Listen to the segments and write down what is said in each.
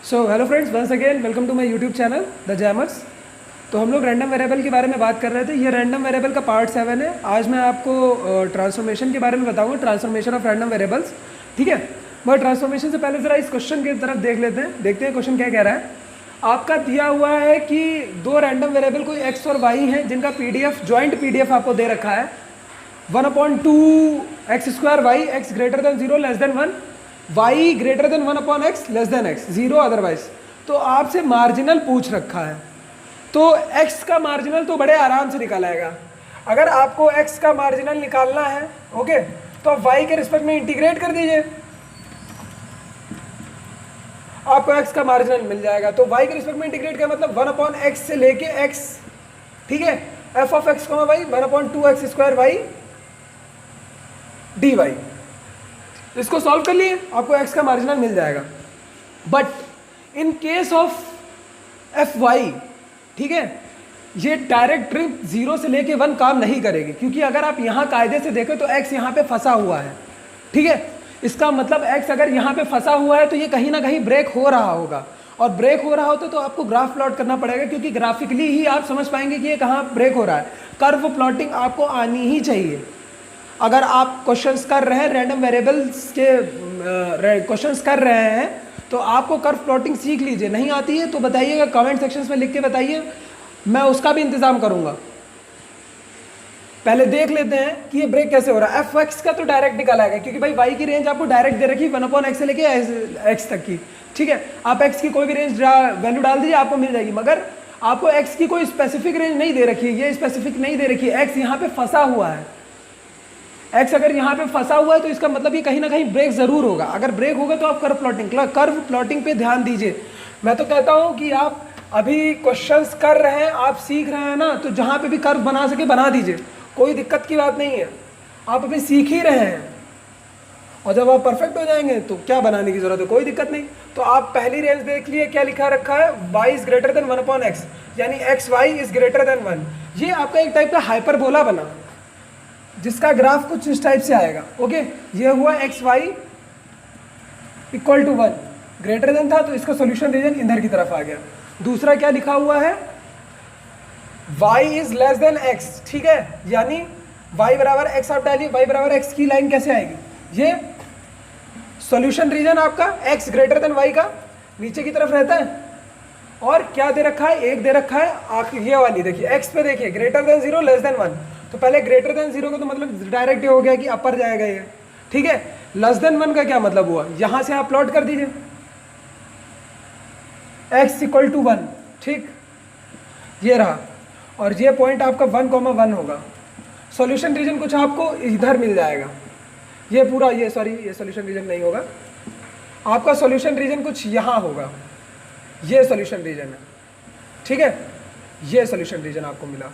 So hello friends, once again welcome to my YouTube channel the Jammers. तो हम लोग random variable के बारे में बात कर रहे थे। ये रैंडम वेरिएबल का पार्ट 7 है। आज मैं आपको ट्रांसफॉर्मेशन के बारे में बताऊंगा, ट्रांसफॉर्मेशन ऑफ रैंडम वेरिएबल्स। ठीक है, मगर ट्रांसफॉर्मेशन से पहले ज़रा इस क्वेश्चन की तरफ देखते हैं क्वेश्चन क्या कह रहा है। आपका दिया हुआ है कि दो रैंडम वेरिएबल कोई एक्स और वाई हैं जिनका पीडीएफ जॉइंट पीडीएफ आपको दे रखा है 1/2 x² y x greater than 0 less than 1 y greater than 1/x less than x 0 otherwise. तो आपसे मार्जिनल पूछ रखा है, तो x का मार्जिनल तो बड़े आराम से निकाल आएगा। अगर आपको x का मार्जिनल निकालना है ओके, तो आप y के रिस्पेक्ट में इंटीग्रेट कर दीजिए, आपको x का मार्जिनल मिल जाएगा। तो y के रिस्पेक्ट में इंटीग्रेट का मतलब 1/x से लेके x, ठीक है, f of x y 1/2x² y dy। इसको सॉल्व कर लिए, आपको x का मार्जिनल मिल जाएगा। But in case of f y, ठीक है, ये डायरेक्ट ट्रिप 0 से लेके 1 काम नहीं करेगी, क्योंकि अगर आप यहाँ कायदे से देखें तो x यहाँ पे फंसा हुआ है। ठीक है, इसका मतलब x अगर यहाँ पे फंसा हुआ है तो ये कहीं ना कहीं ब्रेक हो रहा होगा, और ब्रेक हो रहा होता तो आपको ग्राफ प्लॉट करना पड़ेगा, क्योंकि ग्राफिकली ही आप समझ पाएंगे कि ये कहाँ ब्रेक हो रहा है। कर्व प्लॉटिंग आपको आनी ही चाहिए। अगर आप क्वेश्चंस कर रहे हैं रैंडम वेरिएबल्स के क्वेश्चंस कर रहे हैं तो आपको कर्व प्लॉटिंग सीख लीजिए। नहीं आती है तो बताइएगा, कमेंट सेक्शंस में लिख के बताइए, मैं उसका भी इंतजाम करूंगा। पहले देख लेते हैं कि ये ब्रेक कैसे हो रहा है। एफ एक्स का तो डायरेक्ट निकल आएगा, क्योंकि भाई वाई की रेंज आपको डायरेक्ट दे रखी 1/x से लेके एक्स तक की। ठीक है, आप एक्स की कोई भी रेंज वैल्यू डाल दीजिए, आपको मिल जाएगी। मगर आपको एक्स की कोई स्पेसिफिक रेंज नहीं दे रखी है, ये स्पेसिफिक नहीं दे रखी है। एक्स यहाँ पे फंसा हुआ है, एक्स अगर यहाँ पे फंसा हुआ है तो इसका मतलब ये कहीं ना कहीं ब्रेक जरूर होगा। अगर ब्रेक होगा तो आप कर्व प्लॉटिंग पे ध्यान दीजिए। मैं तो कहता हूँ कि आप अभी क्वेश्चंस कर रहे हैं, आप सीख रहे हैं ना, तो जहाँ पे भी कर्व बना सके बना दीजिए, कोई दिक्कत की बात नहीं है। आप अभी सीख ही रहे हैं, और जब आप परफेक्ट हो जाएंगे तो क्या बनाने की जरूरत है, कोई दिक्कत नहीं। तो आप पहली रेंज देख लिए, क्या लिखा रखा है, y is greater than 1/x, यानी x y is greater than 1। ये आपका एक टाइप का हाइपरबोला बना, जिसका ग्राफ कुछ इस टाइप से आएगा। ओके, ये हुआ x y equal to 1, greater than था तो इसका सॉल्यूशन रीजन इधर की तरफ आ गया। दूसरा क्या लिखा हुआ है, y is less than x, ठीक है, यानी y बराबर x आप डालिए, y बराबर x की लाइन कैसे आएगी, ये सॉल्यूशन रीजन आपका x ग्रेटर देन y का नीचे की तरफ रहता है। और क्या दे रखा है, एक दे रखा है आखिर ये वाली, देखिए x पे देखिए ग्रेटर देन 0 लेस देन 1, तो पहले ग्रेटर देन 0 का तो मतलब डायरेक्ट हो गया कि अपर जाएगा ये। ठीक है, लेस देन 1 का क्या मतलब हुआ, यहां से आप प्लॉट कर दीजिए x इक्वल टू 1, ठीक, ये रहा, और ये पॉइंट आपका 1,1 होगा। सॉल्यूशन रीजन कुछ आपको इधर मिल जाएगा, ये पूरा, ये सॉरी, ये सॉल्यूशन रीजन नहीं होगा, आपका सॉल्यूशन रीजन कुछ यहाँ होगा, ये सॉल्यूशन रीजन है। ठीक है, ये सॉल्यूशन रीजन आपको मिला,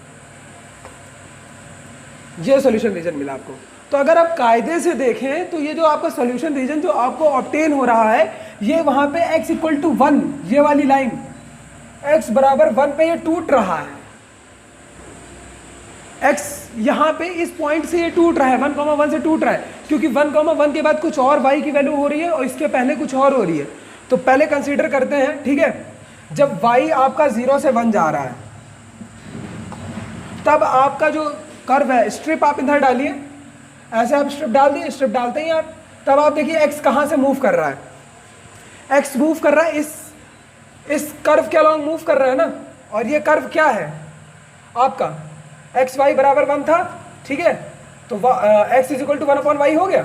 ये सॉल्यूशन रीजन मिला आपको। तो अगर आप कायदे से देखें तो ये जो आपका सॉल्यूशन रीजन जो आपको ऑब्टेन हो रहा है, ये वहां पे x इक्वल टू 1, ये वाली लाइन x बराबर 1 पे ये टूट रहा है। x यहाँ पे इस पॉइंट से ये टूट रहा है, 1,1 से टूट रहा है, क्योंकि 1,1 के बाद कुछ और y की वैल्यू हो रही है और इसके पहले कुछ और हो रही है। तो पहले कंसीडर करते हैं, ठीक है, जब y आपका 0 से 1 जा रहा है तब आपका जो कर्व है, स्ट्रिप आप इधर डालिए, ऐसे आप स्ट्रिप डाल दिए, स्ट्रिप डालते ही आप, तब आप देखिए x कहाँ से मूव कर रहा है, x मूव कर रहा है इस कर्व के अलॉन्ग मूव कर रहा है ना। और ये कर्व क्या है आपका, एक्स वाई बराबर 1 था, ठीक है, तो x is equal to 1/y हो गया।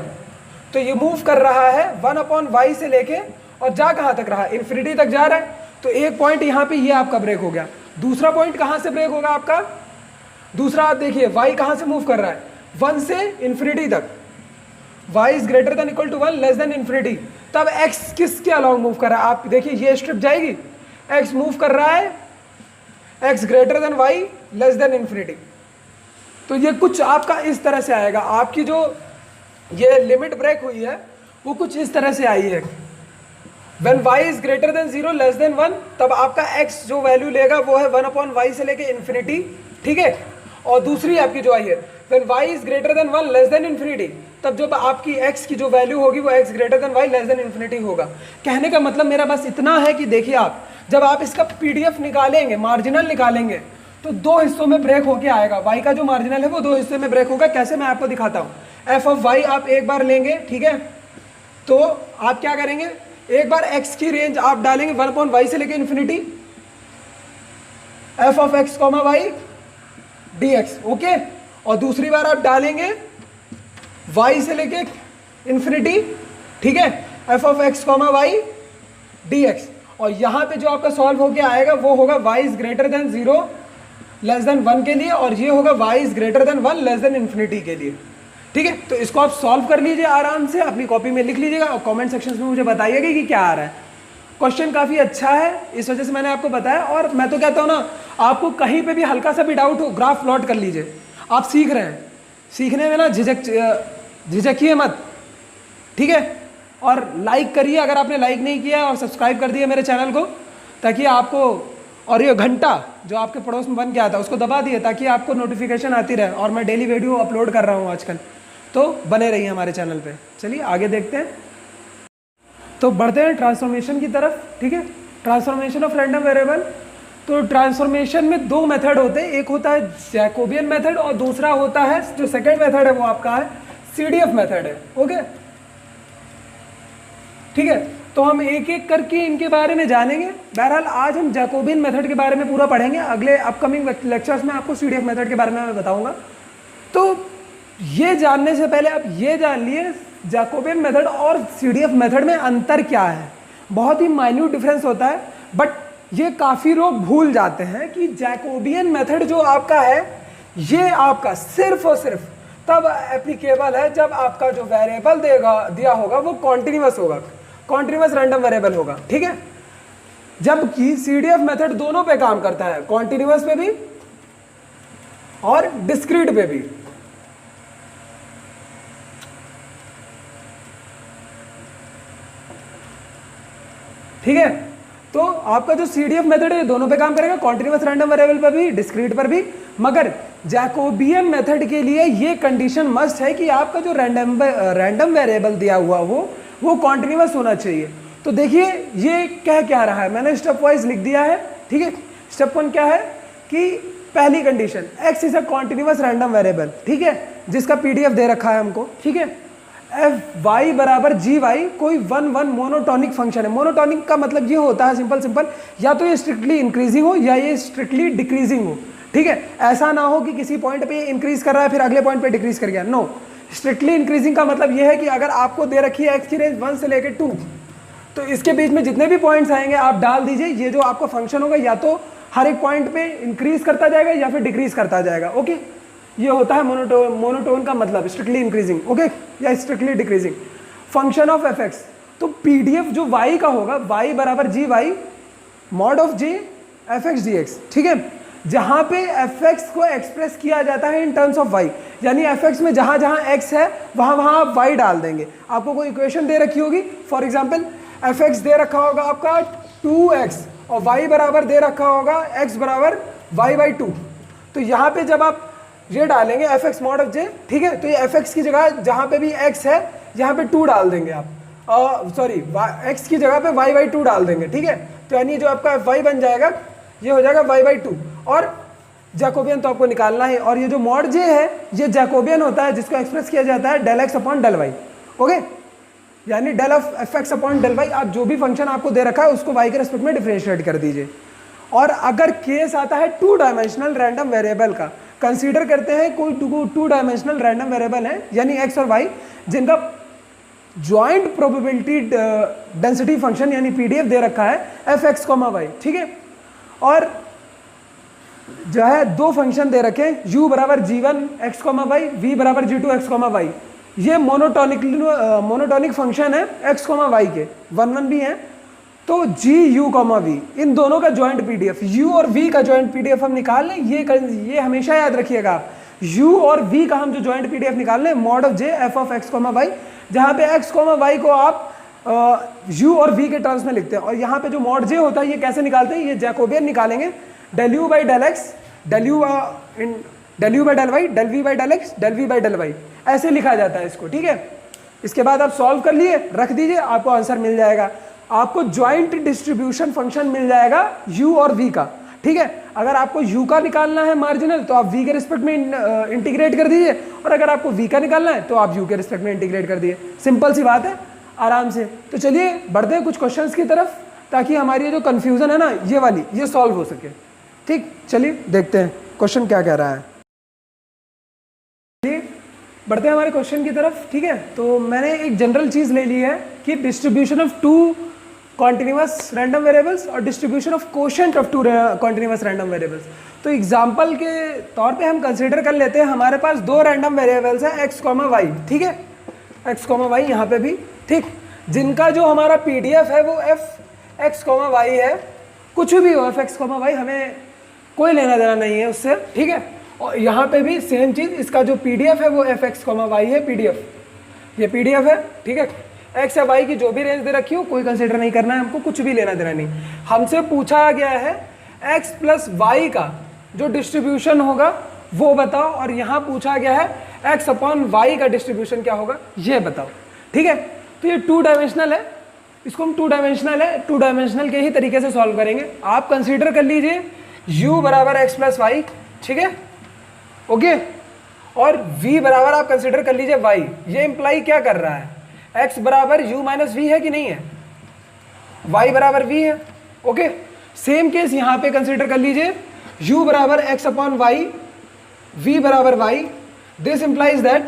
तो ये मूव कर रहा है 1/y से लेके, और जा कहाँ तक रहा, इन्फिनिटी तक जा रहा है। तो एक पॉइंट यहाँ पे ये आपका ब्रेक हो गया। दूसरा पॉइंट कहाँ से ब्रेक होगा आपका, दूसरा आप देखिए y कहाँ से मूव कर रहा है, 1 से इन्फिनिटी तक, y is greater than equal to 1 less than infinity. तब x किसके अलॉन्ग मूव कर रहा है, आप देखिए ये स्ट्रिप जाएगी, x मूव कर रहा है x greater then y less than infinity. तो ये कुछ आपका इस तरह से आएगा, आपकी जो ये लिमिट ब्रेक हुई है वो कुछ इस तरह से आई है। When y is greater than 0 less than 1, तब आपका x जो वैल्यू लेगा वो है 1/y से लेके इन्फिनिटी, ठीक है। और दूसरी आपकी जो आई है, when y is greater than 1 less than infinity, तब जब आपकी x की जो वैल्यू होगी वो x greater then y less than infinity होगा। कहने का मतलब मेरा बस इतना है कि देखिए आप जब आप इसका PDF निकालेंगे, मार्जिनल निकालेंगे, तो दो हिस्सों में ब्रेक होके आएगा। y का जो मार्जिनल है वो दो हिस्से में ब्रेक होगा। कैसे, मैं आपको दिखाता हूँ। f ऑफ y आप एक बार लेंगे, ठीक है, तो आप क्या करेंगे, एक बार x की रेंज आप डालेंगे 1/y से लेके infinity, f of x comma y dx, okay, और दूसरी बार आप डालेंगे y से लेके इन्फिनिटी, ठीक है, f of x comma y dx, और यहाँ पे जो आपका सॉल्व होके आएगा वो होगा y is greater than 0 less than 1 के लिए, और ये होगा y is greater than 1 less than infinity के लिए, ठीक है। तो इसको आप सॉल्व कर लीजिए आराम से, अपनी कॉपी में लिख लीजिएगा और कमेंट सेक्शन में मुझे बताइएगा कि क्या आ रहा है। क्वेश्चन काफ़ी अच्छा है, इस वजह से मैंने आपको बताया। और मैं तो कहता हूँ ना, आपको कहीं पे भी हल्का सा भी डाउट हो, ग्राफ प्लॉट कर लीजिए। आप सीख रहे हैं, सीखने में ना झिझकिए मत, ठीक है। और लाइक करिए अगर आपने लाइक नहीं किया, और सब्सक्राइब कर दिया मेरे चैनल को, ताकि आपको, और ये घंटा जो आपके पड़ोस में बन गया था उसको दबा दिए ताकि आपको नोटिफिकेशन आती रहे। और मैं डेली वीडियो अपलोड कर रहा हूँ आजकल, तो बने रहिए हमारे चैनल पे। चलिए आगे देखते हैं, तो बढ़ते हैं ट्रांसफॉर्मेशन की तरफ, ठीक है। Transformation of random variable. तो ट्रांसफॉर्मेशन में दो मेथड होते हैं, एक होता है जैकोबियन मेथड और दूसरा होता है, जो सेकेंड मेथड है वो आपका है CDF मेथड है, ओके, ठीक है। तो हम एक एक करके इनके बारे में जानेंगे। बहरहाल आज हम जैकोबियन मेथड के बारे में पूरा पढ़ेंगे, अगले अपकमिंग लेक्चर्स में आपको CDF मेथड के बारे में मैं बताऊंगा। तो ये जानने से पहले आप ये जान लिए जैकोबियन मेथड और CDF मेथड में अंतर क्या है। बहुत ही माइन्यूट डिफरेंस होता है, बट ये काफ़ी लोग भूल जाते हैं कि जैकोबियन मेथड जो आपका है ये आपका सिर्फ और सिर्फ तब एप्लीकेबल है जब आपका जो वेरिएबल दिया होगा वो कॉन्टिन्यूअस होगा, कॉन्टिन्यूअस रैंडम वेरिएबल होगा, ठीक है। जबकि CDF मेथड दोनों पे काम करता है, कॉन्टिन्यूअस पे भी और डिस्क्रीट पे भी। ठीक है, तो आपका जो CDF मेथड है दोनों पे काम करेगा, कॉन्टिन्यूअस रैंडम वेरिएबल पर भी, डिस्क्रीट पर भी। मगर जैकोबियन मेथड के लिए ये कंडीशन मस्ट है कि आपका जो रैंडम वेरिएबल दिया हुआ वो कॉन्टिन्यूअस होना चाहिए। तो देखिए ये क्या रहा है, मैंने स्टेप वाइज लिख दिया है, ठीक है। स्टेप 1 क्या है कि पहली condition x is a continuous random variable, ठीक है, जिसका PDF दे रखा है हमको, ठीक है। fy बराबर gy कोई 1 मोनोटॉनिक फंक्शन है। मोनोटॉनिक का मतलब ये होता है सिंपल, या तो ये स्ट्रिक्टली इंक्रीजिंग हो या ये स्ट्रिक्टली डिक्रीजिंग हो, ठीक है। ऐसा ना हो कि किसी पॉइंट पे इंक्रीज कर रहा है फिर अगले पॉइंट पे डिक्रीज कर गया, नो। स्ट्रिक्टली इंक्रीजिंग का मतलब ये है कि अगर आपको दे रखी है x की रेंज 1 से लेकर 2, तो इसके बीच में जितने भी पॉइंट्स आएंगे आप डाल दीजिए। ये जो आपका फंक्शन होगा या तो हर एक पॉइंट पे इंक्रीज करता जाएगा या फिर डिक्रीज करता जाएगा, ओके। ये होता है मोनोटोन का मतलब, स्ट्रिक्टली इंक्रीजिंग, ओके, या strictly decreasing. Function of fx, तो PDF जो y का होगा y बराबर gy mod of j fx dx, ठीक है। जहाँ पे fx को एक्सप्रेस किया जाता है इन टर्म्स ऑफ y, यानी fx में जहाँ जहाँ x है वहाँ आप y डाल देंगे। आपको कोई इक्वेशन दे रखी होगी, फॉर एग्जाम्पल fx दे रखा होगा आपका 2x और y बराबर दे रखा होगा x बराबर y/2। तो यहाँ पे जब आप ये डालेंगे fx मॉड ऑफ j, ठीक है, तो ये fx की जगह जहाँ पे भी x है यहाँ पे 2 डाल देंगे आप, सॉरी x की जगह पे y/2 डाल देंगे, ठीक है। तो यानी जो आपका fy बन जाएगा ये हो जाएगा y/2, और जैकोबियन तो आपको निकालना है। और ये जो मॉड j है ये जैकोबियन होता है जिसको एक्सप्रेस किया जाता है del x upon del y, okay, यानी del of fx upon del y। आप जो भी फंक्शन आपको दे रखा है उसको y के रेस्पेक्ट में डिफरेंशिएट कर दीजिए। और अगर केस आता है 2 डायमेंशनल रैंडम वेरिएबल का, कंसीडर करते हैं कोई 2 डायमेंशनल रैंडम वेरिएबल है यानी x और y, जिनका जॉइंट प्रोबेबिलिटी डेंसिटी फंक्शन यानी PDF दे रखा है fx, y, ठीक है। और जो है 2 फंक्शन दे रखे हैं u बराबर g1 x, y, v बराबर g2 x, y। ये मोनोटॉनिक फंक्शन है x, y के, 1 भी हैं। तो g u, v इन दोनों का जॉइंट PDF, u और v का जॉइंट PDF हम निकाल लें। ये हमेशा याद रखिएगा, u और v का हम जो जॉइंट PDF निकाल लें mod of j f of x, y, जहाँ पे x, y को आप u और v के टर्म्स में लिखते हैं। और यहाँ पे जो मॉड j होता है ये कैसे निकालते हैं, ये जैकोबियन निकालेंगे, del u by del x, del u by del y, del v by del x, del v by del y। ऐसे लिखा जाता है इसको, ठीक है। इसके बाद आप सॉल्व कर लिए, रख दीजिए, आपको आंसर मिल जाएगा। आपको ज्वाइंट डिस्ट्रीब्यूशन फंक्शन मिल जाएगा u और v का, ठीक है। अगर आपको u का निकालना है मार्जिनल तो आप v के रिस्पेक्ट में इंटीग्रेट कर दीजिए, और अगर आपको v का निकालना है तो आप u के रिस्पेक्ट में इंटीग्रेट कर दिए। सिंपल सी बात है, आराम से। तो चलिए बढ़ते हैं कुछ क्वेश्चंस की तरफ, ताकि हमारी जो कंफ्यूजन है ना ये वाली, ये सॉल्व हो सके, ठीक। चलिए देखते हैं क्वेश्चन क्या कह रहा है। बढ़ते हैं हमारे क्वेश्चन की तरफ, ठीक है। तो मैंने एक जनरल चीज़ ले ली है कि distribution of two continuous random variables और distribution of quotient of two continuous random variables. तो एग्जांपल के तौर पे हम कंसीडर कर लेते हैं, हमारे पास दो रैंडम वेरिएबल्स हैं x, y, ठीक है, x, y यहाँ पे भी, ठीक, जिनका जो हमारा पीडीएफ है वो f(x, y) है। कुछ भी हो f(x, y), हमें कोई लेना देना नहीं है उससे, ठीक है। और यहाँ पे भी सेम चीज़, इसका जो पीडीएफ है वो f(x, y) है, पीडीएफ, ये पीडीएफ है, ठीक है। x या y की जो भी रेंज दे रखी हो कोई कंसीडर नहीं करना है हमको, कुछ भी लेना देना नहीं। हमसे पूछा गया है x प्लस y का जो डिस्ट्रीब्यूशन होगा वो बताओ, और यहाँ पूछा गया है x अपॉन y का डिस्ट्रीब्यूशन क्या होगा ये बताओ, ठीक है। तो ये 2 डायमेंशनल है, इसको हम 2 डायमेंशनल है, 2 डायमेंशनल के ही तरीके से सॉल्व करेंगे। आप कंसीडर कर लीजिए u बराबर x प्लस वाई, ठीक है, ओके, और v बराबर आप कंसीडर कर लीजिए y। ये इंप्लाई क्या कर रहा है, x बराबर u माइनस वी है कि नहीं है, y बराबर v है, ओके। सेम केस यहाँ पे कंसीडर कर लीजिए u बराबर x अपॉन वाई, v बराबर y। This implies that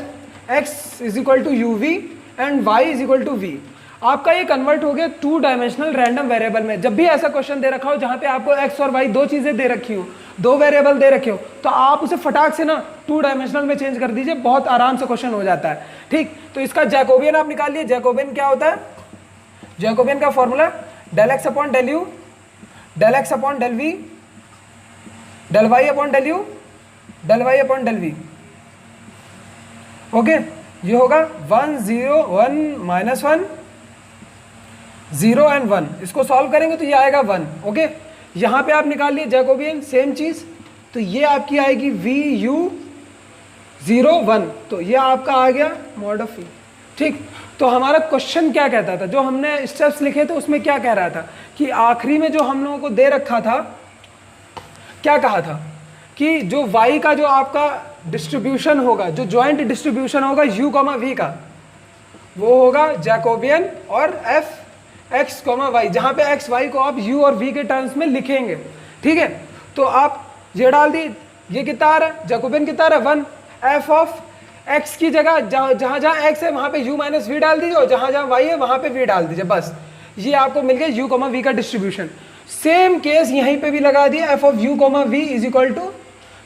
x is equal to u v and y is equal to v। आपका ये कन्वर्ट हो गया 2 डायमेंशनल रैंडम वेरिएबल में। जब भी ऐसा क्वेश्चन दे रखा हो जहाँ पे आपको x और y दो चीज़ें दे रखी हो, 2 वेरिएबल दे रखे हो, तो आप उसे फटाक से ना 2 डायमेंशनल में चेंज कर दीजिए, बहुत आराम से क्वेश्चन हो जाता है, ठीक। तो इसका जैकोबियन आप निकाल लिए। जैकोबियन क्या होता है, जैकोबियन का formula del x upon del u, del x upon del v, del y upon del u, del y upon del v, okay. ये होगा 1 0 1 माइनस 1 0 एंड 1। इसको सॉल्व करेंगे तो ये आएगा 1, ओके। यहाँ पे आप निकाल लिए जैकोबियन, सेम चीज़, तो ये आपकी आएगी वी यू 0 1, तो ये आपका आ गया मॉड ऑफ ई, ठीक। तो हमारा क्वेश्चन क्या कहता था, जो हमने स्टेप्स लिखे थे उसमें क्या कह रहा था कि आखिरी में जो हम लोगों को दे रखा था, क्या कहा था कि जो y का जो आपका डिस्ट्रीब्यूशन होगा, जो ज्वाइंट डिस्ट्रीब्यूशन होगा u, v का, वो होगा जैकोबियन और f(x, y), जहाँ पे x, y को आप u और v के टर्म्स में लिखेंगे, ठीक है। तो आप ये डाल दिए, ये कितना आ रहा है, जैकोबियन कितना आ रहा है 1, f ऑफ x की जगह जहाँ जहाँ x है वहाँ पे u माइनस वी डाल दीजिए, और जहाँ जहाँ y है वहाँ पे v डाल दीजिए, बस ये आपको मिल गया u, v का डिस्ट्रीब्यूशन। सेम केस यहीं पे भी लगा दिया, f of u, v is equal to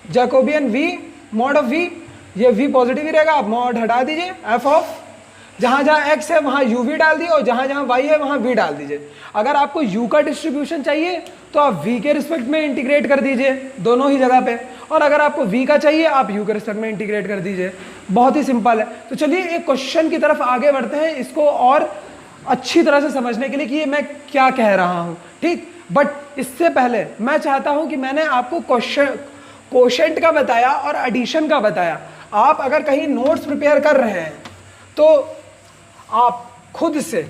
Jacobian v mod of v, ये v पॉजिटिव ही रहेगा, आप मॉड हटा दीजिए, f ऑफ जहाँ जहाँ x है वहाँ u v डाल दिए, और जहाँ जहाँ y है वहाँ v डाल दीजिए। अगर आपको u का डिस्ट्रीब्यूशन चाहिए तो आप v के रिस्पेक्ट में इंटीग्रेट कर दीजिए दोनों ही जगह पे, और अगर आपको v का चाहिए आप u के रिस्पेक्ट में इंटीग्रेट कर दीजिए। बहुत ही सिंपल है। तो चलिए एक क्वेश्चन की तरफ आगे बढ़ते हैं, इसको और अच्छी तरह से समझने के लिए कि ये मैं क्या कह रहा हूँ, ठीक। बट इससे पहले मैं चाहता हूँ कि मैंने आपको कोशेंट का बताया और एडिशन का बताया। आप अगर कहीं नोट्स प्रिपेयर कर रहे हैं तो आप खुद से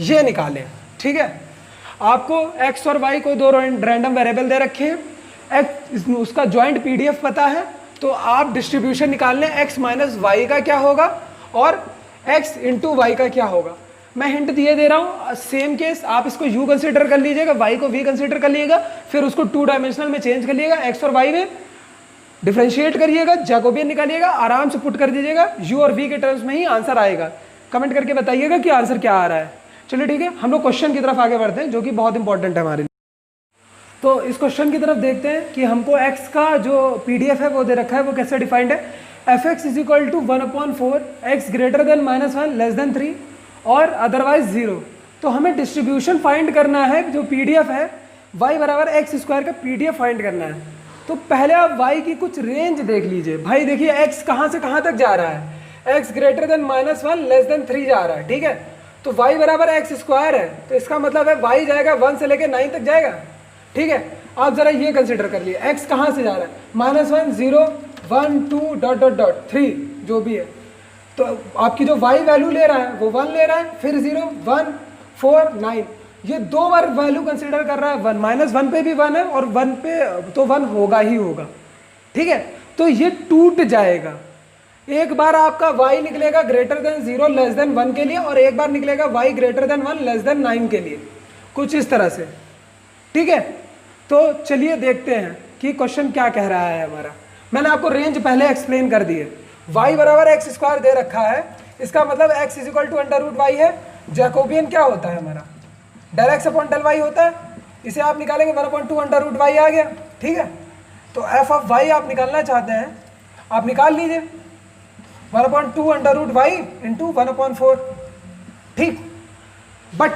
ये निकालें, ठीक है। आपको x और y को 2 रैंडम वेरिएबल दे रखे हैं, उसका ज्वाइंट पीडीएफ पता है, तो आप डिस्ट्रीब्यूशन निकाल लें x माइनस वाई का क्या होगा और x इंटू वाई का क्या होगा। मैं हिंट दिए दे रहा हूँ, सेम केस आप इसको u कंसीडर कर लीजिएगा, y को v कंसीडर कर लीजिएगा, फिर उसको 2 डायमेंशनल में चेंज कर लीजिएगा, x और y में डिफरेंशिएट करिएगा, जैकोबियन निकालिएगा, आराम से पुट कर दीजिएगा, u और v के टर्म्स में ही आंसर आएगा। कमेंट करके बताइएगा कि आंसर क्या आ रहा है। चलिए ठीक है, हम लोग क्वेश्चन की तरफ आगे बढ़ते हैं जो कि बहुत इंपॉर्टेंट है हमारे लिए। तो इस क्वेश्चन की तरफ देखते हैं कि हमको x का जो पीडीएफ है वो दे रखा है, वो कैसे डिफाइंड है। f(x) is equal to 1/4, x greater than -1 less than 3 और अदरवाइज 0। तो हमें डिस्ट्रीब्यूशन फाइंड करना है, जो पीडीएफ है y बराबर x² का पीडीएफ फाइंड करना है। तो पहले आप y की कुछ रेंज देख लीजिए। भाई देखिए x कहाँ से कहाँ तक जा रहा है, x greater than -1 less than 3 जा रहा है, ठीक है। तो y बराबर x² है, तो इसका मतलब है y जाएगा 1 से लेकर 9 तक जाएगा, ठीक है। आप जरा ये कंसिडर कर लिए x कहाँ से जा रहा है, -1 0 1 2 ... 3 जो भी है, तो आपकी जो y वैल्यू ले रहा है वो 1 ले रहा है, फिर 0 1 4 9, ये 2 बार वैल्यू कंसीडर कर रहा है। 1 -1 पे भी 1 है और 1 पे तो 1 होगा ही होगा, ठीक है। तो ये टूट जाएगा। एक बार आपका y निकलेगा ग्रेटर देन 0 लेस देन 1 के लिए, और एक बार निकलेगा y greater than 1 less than 9 के लिए, कुछ इस तरह से, ठीक है। तो चलिए देखते हैं कि क्वेश्चन क्या कह रहा है हमारा। मैंने आपको रेंज पहले एक्सप्लेन कर दी है। y बराबर एक्स स्क्वायर दे रखा है, इसका मतलब x equal to under root y है। जैकोबियन क्या होता है हमारा, del x upon del y होता है। इसे आप निकालेंगे 1/2 अंडर रूट वाई आ गया, ठीक है। तो एफ ऑफ वाई आप निकालना चाहते हैं, आप निकाल लीजिए 1/2 अंडर रूट वाई इंटू 1/4, ठीक। बट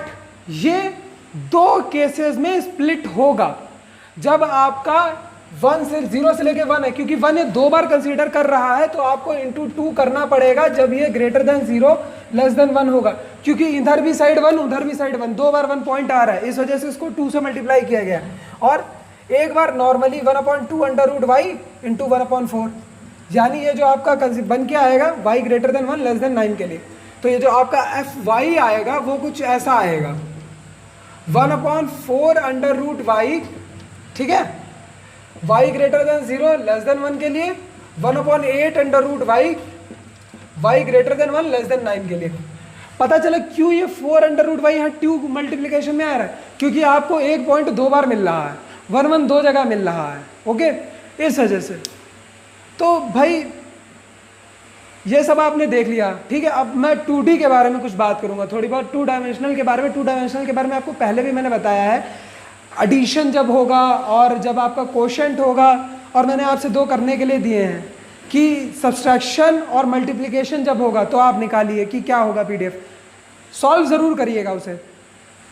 ये 2 केसेस में स्प्लिट होगा। जब आपका 1 से 0 से लेके 1 है, क्योंकि 1 ये 2 बार कंसीडर कर रहा है, तो आपको इंटू 2 करना पड़ेगा जब ये ग्रेटर देन 0 लेस देन 1 होगा, क्योंकि इधर भी साइड 1 उधर भी साइड 1, 2 बार 1 पॉइंट आ रहा है, इस वजह से इसको 2 से मल्टीप्लाई किया गया। और एक बार normally 1/2 under root y into 1/4, यानी ये जो आपका बन के आएगा y greater than 1 less than 9 के लिए। तो ये जो आपका एफ वाई आएगा वो कुछ ऐसा आएगा 1/4 अंडर रूट वाई, ठीक है, y greater than 0 less than 1 के लिए, 1/8 under root y y greater than 1 less than 9 के लिए। पता चला क्यों ये 4 अंडर रूट वाई यहाँ 2 मल्टीप्लीकेशन में आ रहा है, क्योंकि आपको एक पॉइंट 2 बार मिल रहा है, 1 1 2 जगह मिल रहा है, ओके, इस वजह से। तो भाई ये सब आपने देख लिया, ठीक है। अब मैं 2D के बारे में कुछ बात करूंगा, थोड़ी बहुत 2 डायमेंशनल के बारे में। 2 डायमेंशनल के बारे में आपको पहले भी मैंने बताया है, एडिशन जब होगा और जब आपका कोशेंट होगा, और मैंने आपसे 2 करने के लिए दिए हैं कि सब्सट्रैक्शन और मल्टीप्लिकेशन जब होगा तो आप निकालिए कि क्या होगा PDF, सॉल्व ज़रूर करिएगा उसे,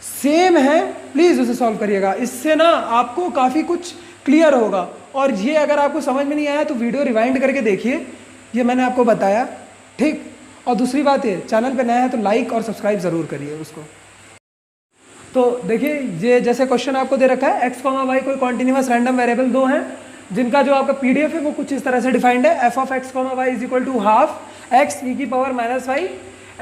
सेम है प्लीज़ उसे सॉल्व करिएगा, इससे ना आपको काफ़ी कुछ क्लियर होगा। और ये अगर आपको समझ में नहीं आया तो वीडियो रिवाइंड करके देखिए, ये मैंने आपको बताया, ठीक। और दूसरी बात है, चैनल पे नया है तो लाइक और सब्सक्राइब ज़रूर करिए उसको। तो देखिए, ये जैसे क्वेश्चन आपको दे रखा है, x, y कोई कॉन्टिन्यूस रैंडम वेरिएबल 2 हैं, जिनका जो आपका PDF है वो कुछ इस तरह से डिफाइंड है, f of x, y is equal to half x e की power -y,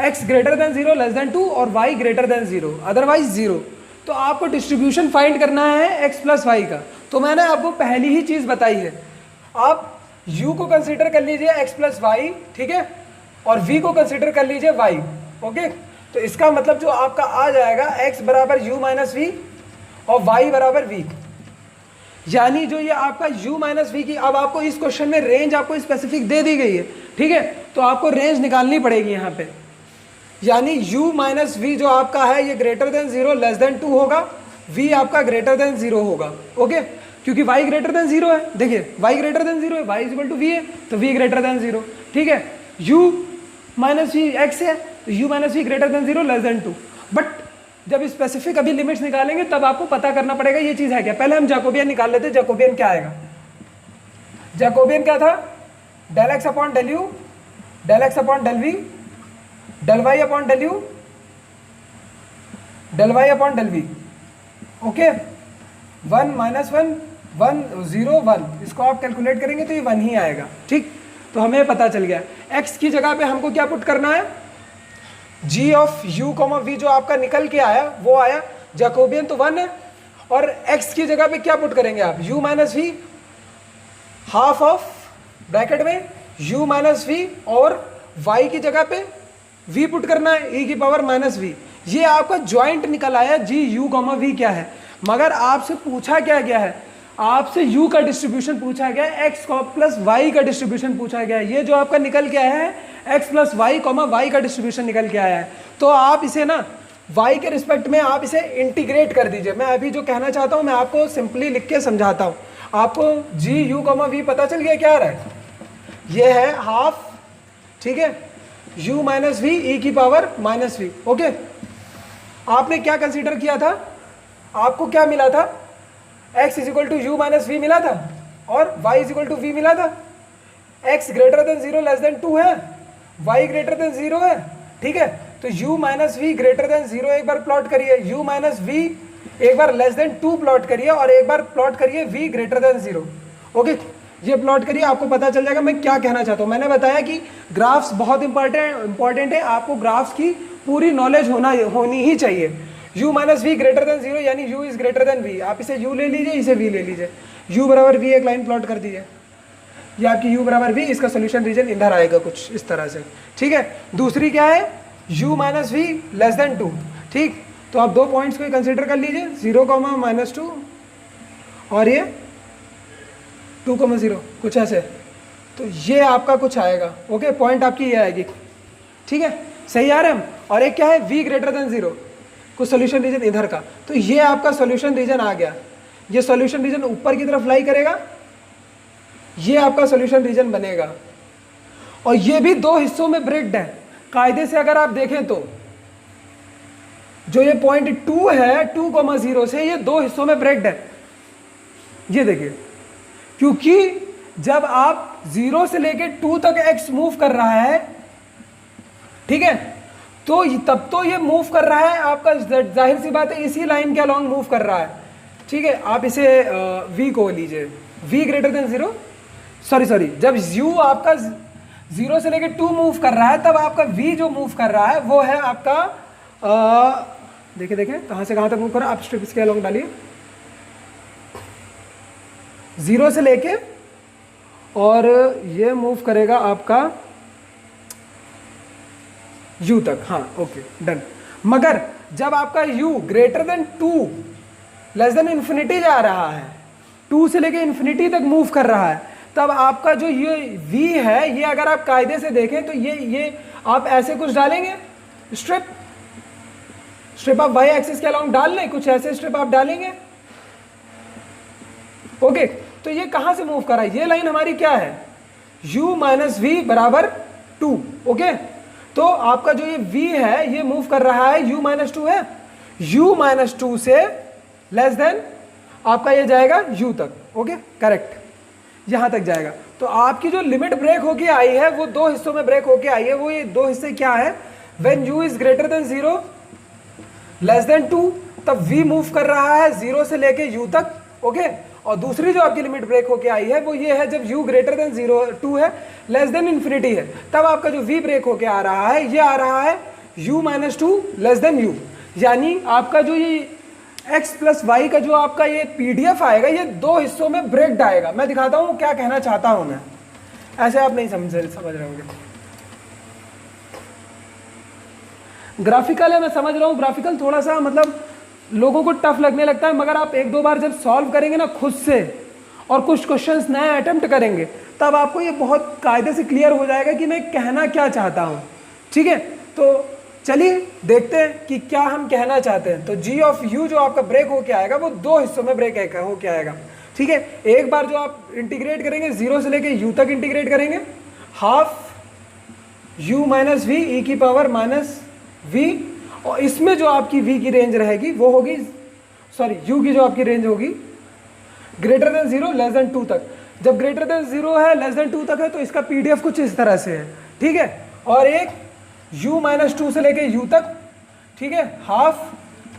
x greater than 0 less than 2 और y ग्रेटर देन 0 अदरवाइज 0। तो आपको डिस्ट्रीब्यूशन फाइंड करना है x प्लस वाई का। तो मैंने आपको पहली ही चीज़ बताई है, आप u को कंसिडर कर लीजिए x प्लस वाई, ठीक है, और v को कंसिडर कर लीजिए y, ओके। तो इसका मतलब जो आपका आ जाएगा x बराबर u माइनस वी और y बराबर v, यानी जो ये आपका u माइनस वी की, अब आपको इस क्वेश्चन में रेंज आपको स्पेसिफिक दे दी गई है, ठीक है। तो आपको रेंज निकालनी पड़ेगी यहाँ पे, यानी u माइनस वी जो आपका है ये ग्रेटर देन 0 लेस देन 2 होगा, v आपका ग्रेटर देन 0 होगा, ओके, क्योंकि y ग्रेटर देन 0 है। देखिए y ग्रेटर देन 0 है, y is equal to v है, तो v ग्रेटर देन 0, ठीक है। u माइनस वी x है, तो u minus V greater than 0 less than 2। But जब स्पेसिफिक अभी लिमिट्स निकालेंगे तब आपको पता करना पड़ेगा ये चीज़ है क्या। पहले हम जैकोबियन निकाल लेते हैं। जैकोबियन क्या आएगा, जैकोबियन क्या था, del x upon del u, del x upon del v, del y upon del u, del y upon del v, okay. 1 minus 1 1 0 1, इसको आप कैलकुलेट करेंगे तो ये 1 ही आएगा, ठीक। तो हमें पता चल गया x की जगह पे हमको क्या पुट करना है, g of u comma v जो आपका निकल के आया वो आया, जैकोबियन तो 1 है, और x की जगह पे क्या पुट करेंगे आप, u minus v half of bracket में u माइनस वी, और y की जगह पे v पुट करना है e की पावर माइनस वी। ये आपका ज्वाइंट निकल आया g u कॉमा v क्या है, मगर आपसे पूछा क्या गया है, आपसे u का डिस्ट्रीब्यूशन पूछा गया है, x प्लस y का डिस्ट्रीब्यूशन पूछा गया है। ये जो आपका निकल के आया है x plus y comma y का डिस्ट्रीब्यूशन निकल के आया है। तो आप इसे ना y के रिस्पेक्ट में आप इसे इंटीग्रेट कर दीजिए। मैं अभी जो कहना चाहता हूँ मैं आपको सिंपली लिख के समझाता हूँ। आपको जी यू कॉमा वी पता चल गया क्या आ रहा है, ये है हाफ, ठीक है, u माइनस वी ई की पावर माइनस वी, ओके। आपने क्या कंसीडर किया था, आपको क्या मिला था, x is equal to u minus v मिला था और y is equal to v मिला था। x greater than 0 less than 2 है, y ग्रेटर देन 0 है, ठीक है। तो u minus V greater than 0 एक बार प्लॉट करिए, u माइनस वी एक बार लेस देन 2 प्लॉट करिए और एक बार प्लॉट करिए v ग्रेटर देन 0, ओके। ये प्लॉट करिए, आपको पता चल जाएगा मैं क्या कहना चाहता हूँ। मैंने बताया कि ग्राफ्स बहुत इंपॉर्टेंट है, आपको ग्राफ्स की पूरी नॉलेज होनी ही चाहिए। u minus V greater than zero, यानी u is greater then v। आप इसे u ले लीजिए, इसे v ले लीजिए, u बराबर v एक लाइन प्लॉट कर दीजिए, ये आपकी u बराबर v, इसका सोल्यूशन रीजन इधर आएगा कुछ इस तरह से, ठीक है। दूसरी क्या है, u minus v less than 2, ठीक। तो आप दो पॉइंट्स को कंसिडर कर लीजिए, 0, -2 और ये 2, 0, कुछ ऐसे। तो ये आपका कुछ आएगा, ओके, पॉइंट आपकी ये आएगी, ठीक है, सही आ रहे हम। और एक क्या है, v ग्रेटर देन 0, कुछ सोल्यूशन रीजन इधर का। तो ये आपका सोल्यूशन रीजन आ गया, ये सोल्यूशन रीजन ऊपर की तरफ लाई करेगा, ये आपका सोल्यूशन रीजन बनेगा। और ये भी दो हिस्सों में ब्रेक्ड है कायदे से। अगर आप देखें तो जो ये पॉइंट 2 है, 2, 0 से ये दो हिस्सों में ब्रेक्ड है, ये देखिए, क्योंकि जब आप 0 से लेके 2 तक x मूव कर रहा है, ठीक है, तो तब तो ये मूव कर रहा है आपका, जाहिर सी बात है इसी लाइन के अलॉन्ग मूव कर रहा है, ठीक है। आप इसे v को लीजिए, v ग्रेटर देन 0, सॉरी, जब u आपका 0 से लेके 2 मूव कर रहा है, तब आपका v जो मूव कर रहा है वो है आपका देखिए कहाँ से कहाँ तक मूव कर रहा है, आप स्ट्रिप इसके अलॉन्ग डालिए, 0 से लेके, और ये मूव करेगा आपका u तक, हाँ ओके डन। मगर जब आपका u greater than 2 less than infinity जा रहा है, 2 से लेके इन्फिनिटी तक मूव कर रहा है, तब आपका जो ये v है, ये अगर आप कायदे से देखें तो ये आप ऐसे कुछ डालेंगे, स्ट्रिप आप y एक्सिस के अलॉन्ग डाल लें, कुछ ऐसे स्ट्रिप आप डालेंगे, ओके। तो ये कहां से मूव कर रहा है, ये लाइन हमारी क्या है, u माइनस वी बराबर 2, ओके। तो आपका जो ये v है ये मूव कर रहा है, u माइनस 2 है, u माइनस 2 से लेस देन आपका ये जाएगा u तक, ओके करेक्ट, यहां तक जाएगा। तो आपकी जो लिमिट ब्रेक होके आई है वो दो हिस्सों में ब्रेक होके आई है। वो ये दो हिस्से क्या है, when u is greater than 0 less than 2, तब v मूव कर रहा है 0 से लेके u तक, ओके। और दूसरी जो आपकी लिमिट ब्रेक होके आई है वो ये है, जब u ग्रेटर देन 2 है, लेस देन इन्फिनिटी है, तब आपका जो v ब्रेक होके आ रहा है, ये आ रहा है u minus 2 less than u। यानी आपका जो ये x प्लस वाई का जो आपका ये PDF आएगा, ये दो हिस्सों में ब्रेक्ड आएगा। मैं दिखाता हूँ क्या कहना चाहता हूँ मैं, ऐसे आप नहीं समझ रहे होंगे। ग्राफिकल है, मैं समझ रहा हूँ, ग्राफिकल थोड़ा सा मतलब लोगों को टफ लगने लगता है, मगर आप एक दो बार जब सॉल्व करेंगे ना खुद से, और कुछ क्वेश्चंस नए अटेम्प्ट करेंगे, तब आपको ये बहुत कायदे से क्लियर हो जाएगा कि मैं कहना क्या चाहता हूँ, ठीक है। तो चलिए देखते हैं कि क्या हम कहना चाहते हैं। तो g ऑफ u जो आपका ब्रेक होके आएगा वो दो हिस्सों में ब्रेक होके आएगा, ठीक है। एक बार जो आप इंटीग्रेट करेंगे 0 से लेके u तक इंटीग्रेट करेंगे, half u minus V E की पावर माइनस v, और इसमें जो आपकी v की रेंज रहेगी वो होगी, सॉरी u की जो आपकी रेंज होगी ग्रेटर देन 0 लेस देन 2 तक। जब ग्रेटर देन 0 है, लेस देन 2 तक है, तो इसका PDF कुछ इस तरह से है, ठीक है। और एक u माइनस 2 से लेके u तक, ठीक है, half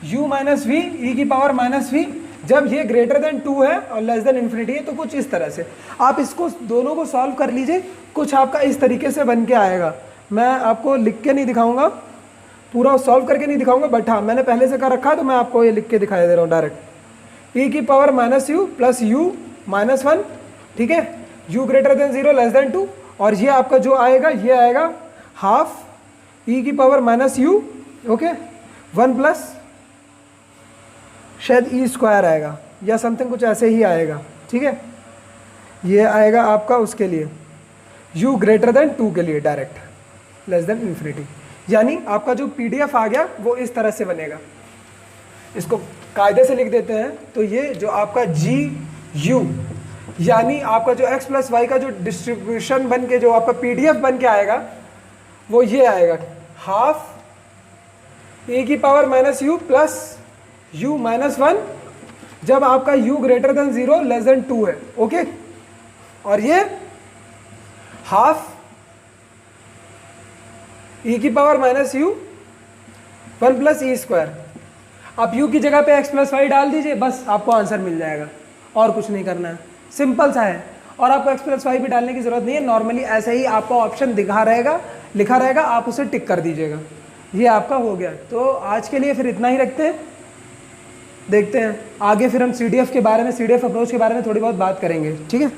u minus V E की पावर माइनस वी, जब ये ग्रेटर देन 2 है और लेस देन इन्फिनिटी है, तो कुछ इस तरह से। आप इसको दोनों को सॉल्व कर लीजिए, कुछ आपका इस तरीके से बन के आएगा। मैं आपको लिख के नहीं दिखाऊंगा, पूरा सॉल्व करके नहीं दिखाऊंगा, बट हाँ मैंने पहले से कर रखा, तो मैं आपको ये लिख के दिखाई दे रहा हूँ डायरेक्ट। ई की power minus you plus you minus 1, ठीक है, u greater than 0 less than 2, और ये आपका जो आएगा ये आएगा हाफ ई की power minus you, okay, 1 plus शायद ई स्क्वायर आएगा या समथिंग कुछ ऐसे ही आएगा, ठीक है। ये आएगा आपका उसके लिए u ग्रेटर देन 2 के लिए डायरेक्ट लेस देन इन्फिनिटी। यानी आपका जो PDF आ गया वो इस तरह से बनेगा। इसको कायदे से लिख देते हैं, तो ये जो आपका GU यानी आपका जो x प्लस वाई का जो डिस्ट्रीब्यूशन बन के जो आपका PDF बन के आएगा वो ये आएगा, हाफ e की power minus you plus u minus 1, जब आपका u greater than 0 less than 2 है, ओके। और ये हाफ e की power minus you 1 plus E square. आप u की जगह पे x प्लस वाई डाल दीजिए, बस आपको आंसर मिल जाएगा, और कुछ नहीं करना है, सिंपल सा है। और आपको x+y भी डालने की ज़रूरत नहीं है, नॉर्मली ऐसे ही आपका ऑप्शन लिखा रहेगा, आप उसे टिक कर दीजिएगा। ये आपका हो गया। तो आज के लिए फिर इतना ही रखते हैं, देखते हैं आगे फिर हम CDF के बारे में, CDF अप्रोच के बारे में थोड़ी बहुत बात करेंगे, ठीक है।